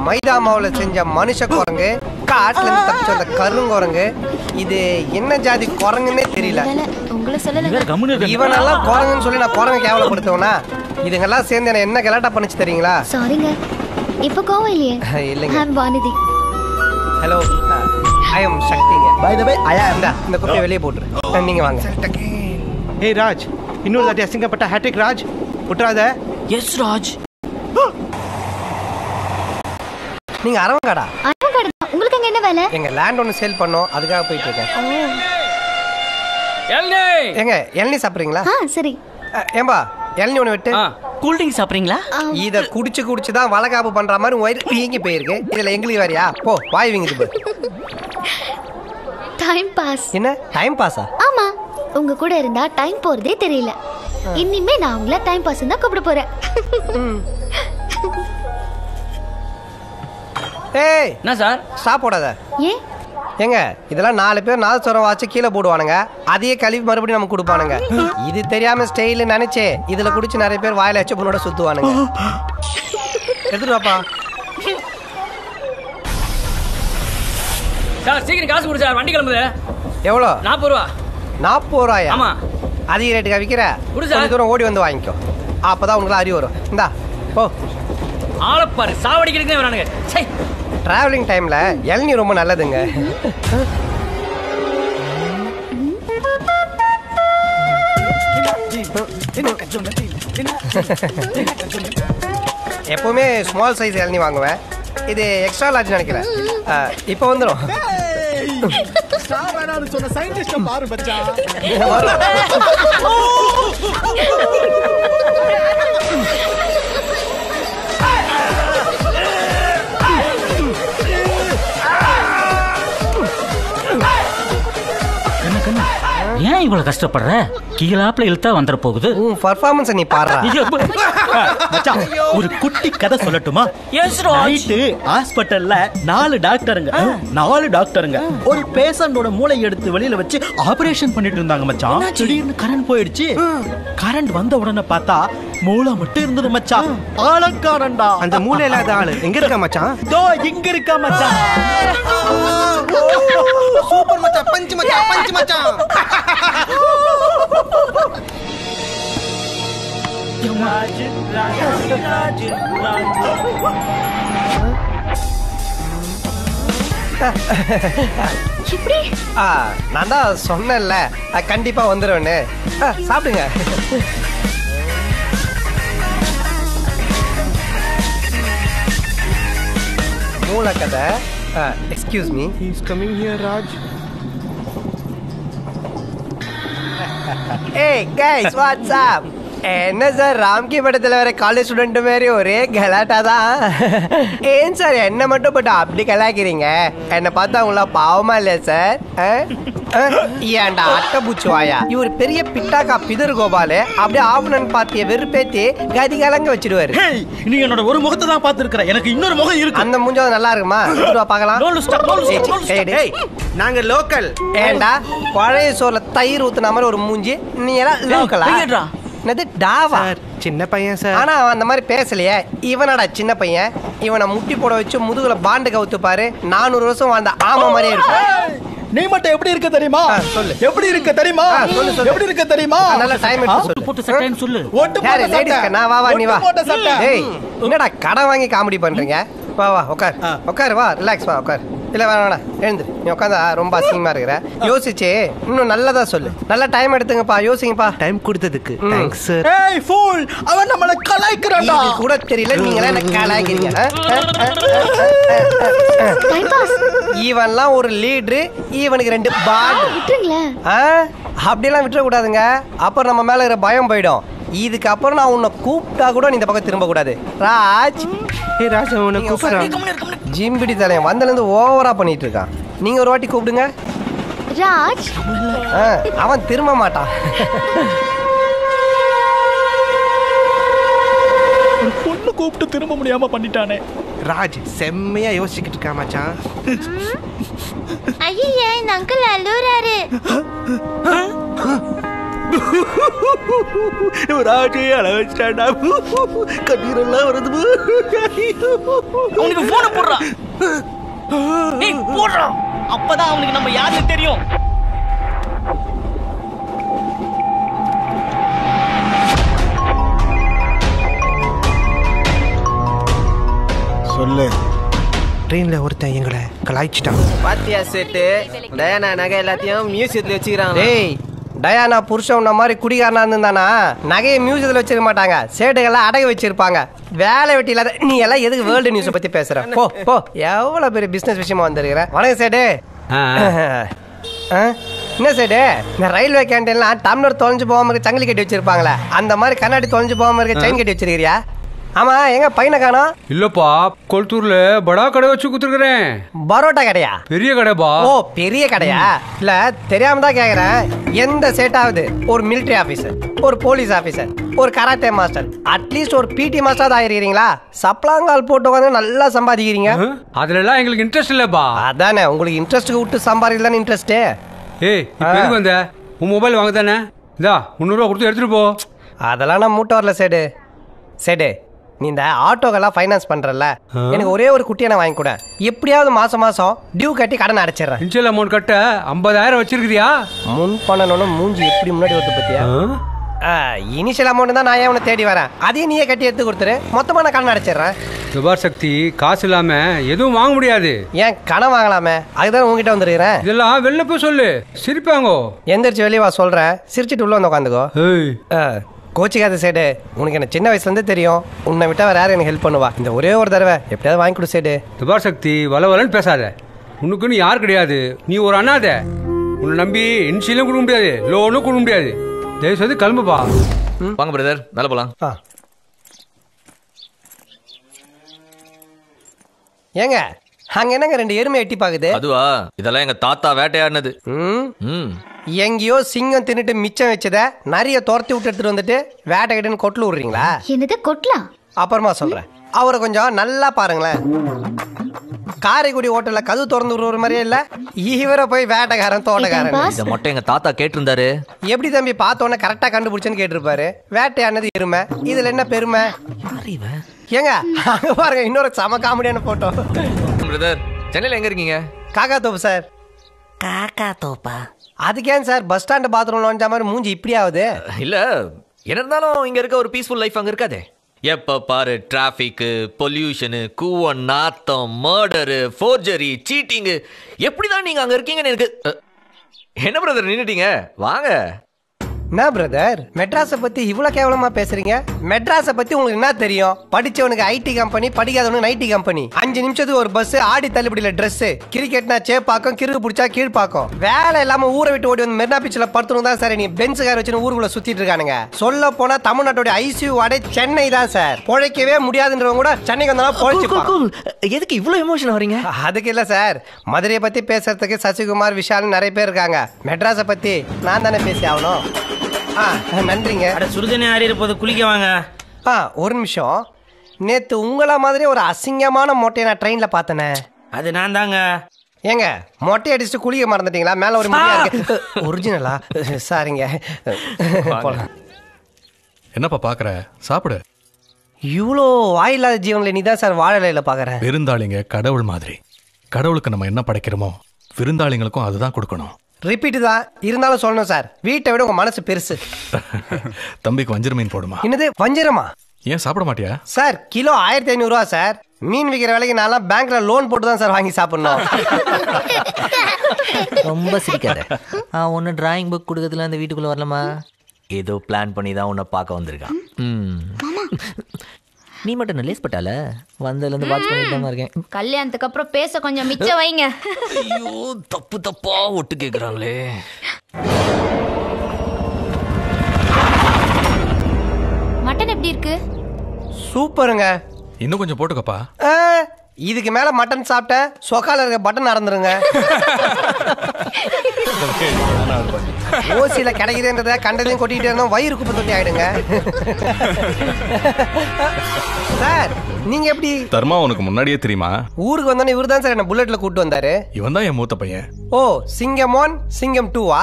மைதா மாவுல செஞ்ச மனுஷ குரங்கு, காட்டுல இருந்து தப்பிச்ச அந்த கருங்குரங்கு. இது என்ன ஜாதி குரங்குன்னே தெரியல. இவனெல்லாம் குரங்குன்னு சொல்லி நான் குரங்கு கேவலப்படுத்துவேனா? இதுங்கெல்லாம் சேர்ந்து என்ன என்ன கலாட்டா பண்ணிச்சு தெரியுங்களா? சாரிங்க, இப்ப கோவம் இல்லையே. இல்லைங்க. ஐ அம் வானிதி. Hello, I am சக்திங்க. By the வே ஐ அம் இந்த குப்பையை வெளியே போட்டுரு. நீங்க வாங்க. ஹே ராஜ், இன்னொரு தாட்டி அசிங்கப்பட்ட ஹேட்ரிக் ராஜ் விட்டுறாத. எஸ் ராஜ். நீங்க அரவங்காடா? அரவங்காடு. உங்களுக்கு அங்க என்ன வேலை? எங்க லேண்ட் ஒன்னு சேல் பண்ணோம், அதுக்காக போயிட்டு இருக்கேன். எங்க இளநீ சாப்பிடுறீங்களா? சரி. ஏம்பா இளநீ ஒன்று விட்டு. கூல் ட்ரிங்க் சாப்பிடுறீங்களா? இதை குடிச்சு தான் வளகாப்பு பண்ற மாதிரி வயிறு வீங்கி போயிருக்கு. இதுல எங்களுக்கு வேறையா? போ, வாய் வீங்குது. Time boss. என்ன டைம் பாஸா? ஆமா, உங்க கூட இருந்தா டைம் போறதே தெரியல. இனிமே நான் உங்களை டைம் பாஸ் தான் கூப்பிட போறேன். ஏய், என்ன சார்? ஸ்டாப் போடாத. ஏன்? ஏங்க, இதெல்லாம் 4 பேர் நாதஸ்வரம் வாச்சு கீழே போடுவானுங்க. அதையே கழுவி மறுபடியும் நமக்கு கொடுப்பானுங்க. இது தெரியாம ஸ்டைல் நினைச்சே இதுல குடிச்சு நிறைய பேர் வாயில வச்சு பொண்ணோட சுத்துவானுங்க. எடுத்துட்டு வாப்பா. சார் சீக்கிரம் காசு கொடு சார், வண்டி கிளம்புது. எவ்வளோ? 40 ரூபா. 40 ரூபாயா? ஆமா. அதிக ரேட்டுக்கா விற்கிற? கொஞ்சம் தூரம் ஓடி வந்து வாங்கிக்கோ, அப்பதான் உங்களுக்கு அறிவு வரும். இந்தா போ. ஆளப்பாரு சாவடிக்கிறதுக்கு வரானுங்க. சை, டிராவலிங் டைம்ல இளநீ ரொம்ப நல்லதுங்க. எப்பவுமே ஸ்மால் சைஸ் இளநீ வாங்குவேன். இது எக்ஸ்ட்ரா லார்ஜ் நினைக்கிறேன். இப்போ வந்துடும். சொன்ன சயின்டிஸ்ட் பாரு பச்சா. ஏன் இவ்வளவு கஷ்டப்படுற? கீழாப்ல இழுத்தா வந்துட போகுது. உன் பர்ஃபார்மன்ஸ் நீ பாடுற. மச்சான், ஒரு குட்டி கதை சொல்லட்டுமா? எஸ் ராஜ். நைட்டு ஹாஸ்பிடல்ல 4 டாக்டருங்க ஒரு பேஷண்டோட மூளை எடுத்து வெளியில வச்சு ஆபரேஷன் பண்ணிட்டு இருந்தாங்க மச்சான். திடீர்னு கரண்ட் போயிடுச்சு. கரண்ட் வந்த உடனே பார்த்தா மூளை மட்டும் இருந்தது மச்சான். ஆளக்காரன்டா. அந்த மூளை இல்லாத ஆளு எங்க இருக்கா மச்சான்? தோ இங்க இருக்கா மச்சான். சூப்பர் மச்சான், பஞ்ச் மச்சான், பஞ்ச் மச்சான். நான் தான் சொன்னேன்ல கண்டிப்பா வந்துருவேன்னு. சாப்பிடுங்க. மூல கதை. Excuse me. He is coming here, Raj. Hey guys, what's up? என்ன சார், ராம்கி படத்துல வர காலேஜ் ஸ்டூடெண்ட் மாதிரி ஒரே கலாட்டா தான். ஏன் சார் என்ன மட்டும் போட்டு அப்படி கலாக்கிறீங்க? என்ன பார்த்தா உங்களா பாவமா இல்லையா சார்? ஏன்டா அட்டை பூச்சி வாயா? இவர் பெரிய பிட்டாக்கா பிதர் கோபாலு அப்படியே ஆவணன் பார்த்திய வெறுப்பேத்தி கதி கலங்க வச்சிடுவாரு. நீ என்னோட ஒரு முகத்தை தான் பார்த்திருக்கிற, எனக்கு இன்னொரு முகம் இருக்கு. அந்த மூஞ்சாவது நல்லா இருக்குமா? பார்க்கலாம். நாங்க லோக்கல். ஏண்டா பழைய சோறுல தயிர் ஊத்துன மாதிரி ஒரு மூஞ்சி. நீ எல்லாம் லோக்கலா? என்னது டாவா? சின்ன பையன் சார். ஆனா அவன் அந்த மாதிரி பேசலையே. இவனடா சின்ன பையன். இவனை முட்டி போட வச்சு முதுகுல பாண்டு கவுத்து பாரு. 400 வருஷம் வாழ்ந்த ஆமா மாதிரியே இருக்கும். நீ மட்டும் எப்படி இருக்க தெரியுமா? சொல்லு. எப்படி இருக்க தெரியுமா? சொல்லு. எப்படி இருக்க தெரியுமா? நல்ல டைம் எடுத்து சொல்லு. போட்டு சட்டைன்னு சொல்லு. யாரு லேடிஸ் கண்ணா? வா நீ வா. ஏய், என்னடா கடன் வாங்கி காமெடி பண்றீங்க? வா உட்கார். உட்கார், வா ரிலாக்ஸ், வா உட்கார். இல்ல வேணாம், எழுந்து. நீ உட்காந்தா ரொம்ப அசிங்கமா இருக்கிற. யோசிச்சு இன்னும் நல்லதா சொல்லு. நல்ல டைம் எடுத்துங்கப்பா, யோசிங்கப்பா. டைம் கொடுத்ததுக்கு தேங்க்ஸ் சார். ஏய் ஃபூல், அவன் நம்மள கலாய்க்கறான்டா. இது கூட தெரியல, நீங்களே என்ன கலாய்க்கிறீங்க? Time pass. இவன்லாம் ஒரு லீடரு, இவனுக்கு 2 பாட். விட்டுருங்களே. அப்படியெல்லாம் விட்டுற கூடாதுங்க. அப்புறம் நம்ம மேல இருக்கிற பயம் போயிடும். இதுக்கப்புறம் நான் உன்னை கூப்பிட்டா கூட நீ இந்த பக்கம் திரும்ப கூடாது. ராஜ். ஏய் ராஜ், உன்னை கூப்பிடுறான். ஜிம்பிடி தலையன் வந்தலேருந்து ஓவரா பண்ணிட்டு இருக்கான். நீங்க ஒரு வாட்டி கூப்பிடுங்க. ராஜ். அவன் திரும்ப மாட்டான். பொண்ணு கூப்பிட்டு திரும்ப முடியாம பண்ணிட்டானே. ராஜ் செம்மையா யோசிச்சுக்கிட்டு இருக்கா மச்சான். ஐயே, இந்த அங்கிள் அழுறாரு. ஒரு ஆட்டையே அழ வச்சிட்டாடா. கண்ணீரெல்லாம் வருது. அவனுக்கு போன போடுறான். போடுறான். அப்பதான் அவனுக்கு நம்ம யாருன்னு தெரியும். சொல்லு. ட்ரெயின்ல ஒருத்தன் எங்களை கலாய்ச்சிட்டான். பாத்தியா செட்டு டயானா நகை எல்லாத்தையும் மியூசியத்துல வச்சுக்கிறாங்க. டேய் டயானா புருஷன் உன்ன மாதிரி குடிகாரனா இருந்தானா நகையை மியூசியத்துல வச்சிருக்க மாட்டாங்க, சேட்டுகள்லாம் அடகு வச்சிருப்பாங்க. வேலை வெட்டி இல்லாத நீ எல்லாம் எதுக்கு வேர்ல்டு நியூஸை பத்தி பேசுற? போ போ, எவ்வளவு பெரிய பிசினஸ் விஷயமா வந்திருக்கிற. வணக்கம் சேட்டு. என்ன சேட்டு, இந்த ரயில்வே கேண்டீன்லாம் டம்ளர் தொலைஞ்சு போகாம இருக்க சங்கிலி கட்டி வச்சிருப்பாங்களே, அந்த மாதிரி கண்ணாடி தொலைஞ்சு போகாம இருக்க செயின் கட்டி வச்சிருக்கிறியா? ஆமா, எங்க பையனை காணோம்? இல்லப்பா, கொளத்தூர்ல படா கடை வச்சு குடுத்துருக்கேன். பரோட்டா கடையா? பெரிய கடைப்பா. ஓ பெரிய கடையா? இல்ல தெரியாம தான் கேக்குறேன். எந்த சேட்டாவது ஒரு மிலிட்டரி ஆபீசர், ஒரு போலீஸ் ஆபீசர், ஒரு கராத்தே மாஸ்டர், அட்லீஸ்ட் ஒரு பிடி மாஸ்டர் ஆயிருக்கீங்களா? சப்ளாங்கால் போட்டு வந்து நல்லா சம்பாதிக்கிறீங்க. அதுல எல்லாம் எங்களுக்கு இன்ட்ரெஸ்ட் இல்லப்பா. அதானே, உங்களுக்கு இன்ட்ரெஸ்ட் விட்டு சம்பாதிக்கல தானே இன்ட்ரெஸ்ட். ஏய் இப்ப எதுக்கு வந்த? உன் மொபைல் வாங்க தானே, இந்தா 300 ரூபா கொடுத்து எடுத்துட்டு போ. அதெல்லாம் நான் மூட்டை வரல சேடு. சேடு, நீ இந்த ஆட்டோக்கெல்லாம் ஃபைனான்ஸ் பண்றல, எனக்கு ஒரே ஒரு குட்டியை வாங்கி கூட, எப்படியாவது மாசம் மாசம் டியூ கட்டி கடன் அடைச்சிடுறேன். இன்ஷியல் அமௌண்ட் கட்ட 50,000 வச்சிருக்கியா? முன் பண்ணணும்னு மூஞ்சி எப்படி முன்னாடி வந்து பத்தியா? இனிஷியல் அமௌண்ட் தான் நான் ஏன் உன்னை தேடி வரேன், அதையும் நீயே கட்டி எடுத்து கொடுத்துரு, மொத்தமா நான் கடன் அடைச்சிடுறேன். விபார் சக்தி, காசு இல்லாம எதுவும் வாங்க முடியாது. ஏன் கடன் வாங்கலாமே, அதுதான் உங்ககிட்ட வந்துருக்கிறேன். இதெல்லாம் வெளில போய் சொல்லு, சிரிப்பாங்கோ. எந்திரிச்சு வெளியே வா சொல்றேன், சிரிச்சிட்டு உள்ள வந்து உட்காந்துக்கோ. கோச்சிக்காத சேடு, உனக்கு என்ன சின்ன வயசுல இருந்தே தெரியும், உன்னை விட்டா வேற யாரும் எனக்கு ஹெல்ப் பண்ணுவா. இந்த ஒரே ஒரு தடவை எப்படியாவது வாங்கி கொடு சேடு. விபார் சக்தி, வளவலன்னு பேசாத. உனக்குன்னு யார் கிடையாது, நீ ஒரு அண்ணாத. உன்னை நம்பி இன்ஷியலும் கொடுக்க முடியாது, லோனும் கொடுக்க முடியாது. தயவு செய்து கிளம்புப்பா. வாங்க பிரதர், மேல போலாம். ஏங்க அங்க என்னங்க 2 எருமை எட்டி பாக்குது? அதுவா, இதெல்லாம் எங்க தாத்தா வேட்டையாடினது. எங்கேயோ சிங்கம் தின்னுட்டு மிச்சம் வச்சத நிறைய துரத்தி விட்டு எடுத்துட்டு வந்துட்டு வேட்டை கிட்டன்னு கொட்டில் விடுறீங்களா? என்னது கொட்டலாம்? அப்புறமா சொல்றேன், அவரை கொஞ்சம் நல்லா பாருங்களேன். காரைக்குடி ஹோட்டல்ல கதவு திறந்து விடுற மாதிரியே இல்ல, இவரை போய் வேட்டைக்காரன் தோட்டக்காரன். இத மட்டும் எங்க தாத்தா கேட்டிருந்தாரு. எப்படி தம்பி பார்த்தோன்னே கரெக்டா கண்டுபிடிச்சேன்னு கேட்டிருப்பாரு. வேட்டையானது எருமை, இதுல என்ன பெருமை? ஏங்க அங்க பாருங்க, இன்னொரு சம காமெடியான போட்டோ. பிரதர், சென்னையில எங்க இருக்கீங்க? காக்கா தோப்பு சார். காக்கா தோப்பா? அதுக்கேன் சார் பஸ் ஸ்டாண்ட் பாத்ரூம்ல வந்த மாதிரி மூஞ்சி இப்படி ஆகுது? இல்ல, என்ன இருந்தாலும் இங்க இருக்க ஒரு பீஸ்ஃபுல் லைஃப் அங்க இருக்காதே. எப்ப பாரு டிராபிக், பொல்யூஷன், கூவம், நாத்தம், மர்டரு, ஃபோர்ஜரி, சீட்டிங். எப்படிதான் நீங்க அங்க இருக்கீங்கன்னு எனக்கு. என்ன பிரதர் நின்னுட்டீங்க, வாங்க. என்ன பிரதர், மெட்ராஸை பத்தி இவ்வளவு கேவலமா பேசுறீங்க? மெட்ராஸை பத்தி உங்களுக்கு என்ன தெரியும்? படிச்சவனுக்கு ஐடி கம்பெனி, படிக்காதவனுக்கு நைட்டி கம்பெனி. 5 நிமிஷத்துக்கு ஒரு பஸ், ஆடி தள்ளுபடியில ட்ரெஸ், கிரிக்கெட்னா சேப்பாக்கம், கிறுக்கு பிடிச்சா கீழ்பாக்கம். வேலை இல்லாம ஊரை விட்டு ஓடி வந்து மெரினா பீச்ல படுத்துணும் தான் சார். நீ பென்ஸ் கார் வச்சு ஊருக்குள்ள சுத்திட்டு இருக்கானுங்க. சொல்ல போனா தமிழ்நாட்டோட ஐசியூ வாடை சென்னை தான் சார். பொழைக்கவே முடியாதுன்றவங்க கூட சென்னைக்கு வந்தாலும் பொழைச்சுப்பாங்க. எதுக்கு இவ்வளவு எமோஷன் வரீங்க? அதுக்கு இல்ல சார், மதுரையை பத்தி பேசுறதுக்கு சசிகுமார், விஷால் நிறைய பேர் இருக்காங்க. மெட்ராஸை பத்தி நான் தானே பேசி ஆகணும். நன்றிங்க. சுடுதண்ணி ஆறிற போது குளிக்க வாங்க. ஒரு நிமிஷம், நேத்து உங்கள மாதிரி ஒரு அசிங்கமான மொட்டையை நான் ட்ரெயின்ல பார்த்தனே, அது நான் தாங்க. ஏங்க மொட்டை அடிச்சுட்டு குளிக்க மறந்துட்டீங்களா? மேல ஒரு முடியா இருக்கு. ஒரிஜினலா? சாரிங்க. என்னப்பா பாக்குற, சாப்பிடு. இவ்வளோ வாயில்லாத ஜீவன்ல நீ தான் சார் வாழலையில பாக்குறேன். விருந்தாளிங்க கடவுள் மாதிரி. கடவுளுக்கு நம்ம என்ன படைக்கிறோமோ விருந்தாளிங்களுக்கும் அதுதான் கொடுக்கணும். ரிப்பீட் தான் இருந்தாலும் சொல்லணும் சார், வீட்டை விட உங்க மனசு பெருசு. தம்பிக்கு வஞ்சர மீன் போடுமா? என்னது வஞ்சரமா? ஏன் சாப்பிட மாட்டியா? சார் கிலோ 1500 ரூபா சார். மீன் விற்கிற வேலைக்கு நான் பேங்க்ல லோன் போட்டு தான் சார் வாங்கி சாப்பிடணும். ரொம்ப சிரிக்காத. ஒன்னு டிராயிங் புக் கொடுக்கறதுல அந்த வீட்டுக்குள்ள வரலாமா? ஏதோ பிளான் பண்ணி தான் உன்னை பார்க்க வந்திருக்கான். நீ மட்டும் லேஸ் பட்டால வந்ததுல இருந்து வாட்ச் பண்ணிட்டு தான் இருக்கேன். கல்யாணத்துக்கு அப்புறம் பேச கொஞ்சம் மிச்சம் வைங்க. ஐயோ, தப்பு தப்பா ஒட்டு கேக்குறாங்களே. மட்டன் எப்படி இருக்கு? சூப்பருங்க. இன்னும் கொஞ்சம் போட்டுக்கப்பா. இதுக்கு மேல மட்டன் சாப்பிட்ட சொக்கால இருக்க பட்டன் நடந்துருங்க. ஓசியில கிடைக்குதுன்றத கண்டதையும் கொட்டிட்டு இருந்தோம், வயிறு குப்பை தொட்டி ஆயிடுங்க. சார் நீங்க எப்படி? தர்மா உனக்கு முன்னாடியே தெரியுமா? ஊருக்கு வந்தோன்னே இவரு தான் சார் என்ன புல்லட்ல கூட்டு வந்தாரு. இவன் தான் என் மூத்த பையன். ஓ, சிங்கம் 1 சிங்கம் 2வா?